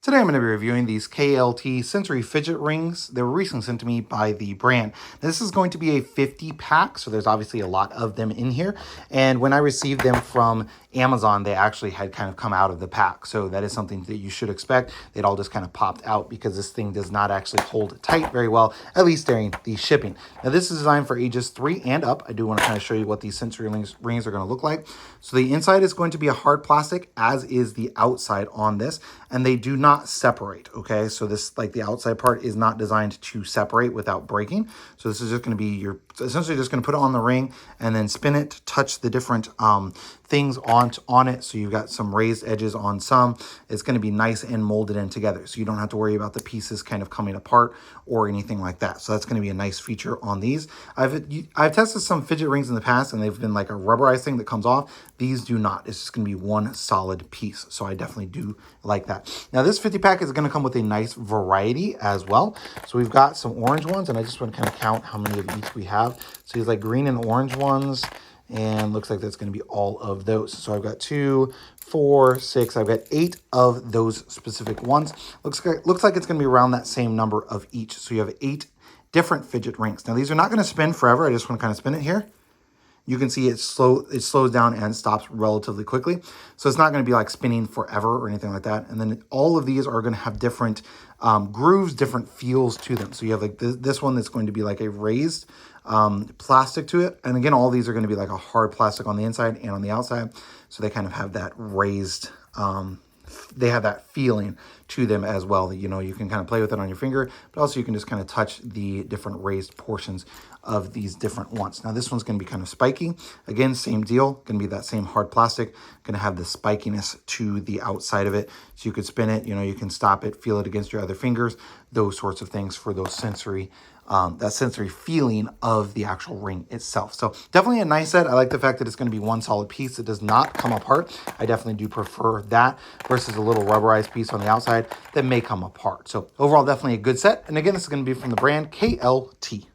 Today I'm going to be reviewing these KLT sensory fidget rings. They were recently sent to me by the brand. This is going to be a 50 pack, so there's obviously a lot of them in here. And when I received them from Amazon, they actually had kind of come out of the pack. So that is something that you should expect. They'd all just kind of popped out because this thing does not actually hold tight very well, at least during the shipping. Now this is designed for ages 3 and up. I do want to kind of show you what these sensory rings are going to look like. So the inside is going to be a hard plastic, as is the outside on this, and they do not separate, okay? So this, like the outside part, is not designed to separate without breaking. So this is just going to be, you're essentially just going to put it on the ring and then spin it, touch the different things on it. So you've got some raised edges on some. It's going to be nice and molded in together. So you don't have to worry about the pieces kind of coming apart or anything like that. So that's going to be a nice feature on these. I've tested some fidget rings in the past and they've been like a rubberized thing that comes off. These do not. It's just going to be one solid piece. So I definitely do like that. Now this 50 pack is going to come with a nice variety as well. So we've got some orange ones, and I just want to kind of count how many of each we have. So these like green and orange ones, and looks like that's going to be all of those. So I've got 2, 4, 6. I've got 8 of those specific ones. Looks like it's going to be around that same number of each. So you have 8 different fidget rings. Now these are not going to spin forever. I just want to kind of spin it here. You can see it slows down and stops relatively quickly. So it's not going to be like spinning forever or anything like that. And then all of these are going to have different grooves, different feels to them. So you have like this one that's going to be like a raised plastic to it. And again, all these are going to be like a hard plastic on the inside and on the outside. So they kind of have that raised, they have that feeling to them as well, that, you know, you can kind of play with it on your finger, but also you can just kind of touch the different raised portions of these different ones. Now this one's going to be kind of spiky. Again, same deal, going to be that same hard plastic, going to have the spikiness to the outside of it. So you could spin it, you know, you can stop it, feel it against your other fingers, those sorts of things for those sensory that sensory feeling of the actual ring itself. So definitely a nice set. I like the fact that it's going to be one solid piece. It does not come apart. I definitely do prefer that versus a little rubberized piece on the outside that may come apart. So overall, definitely a good set. And again, this is going to be from the brand KLT.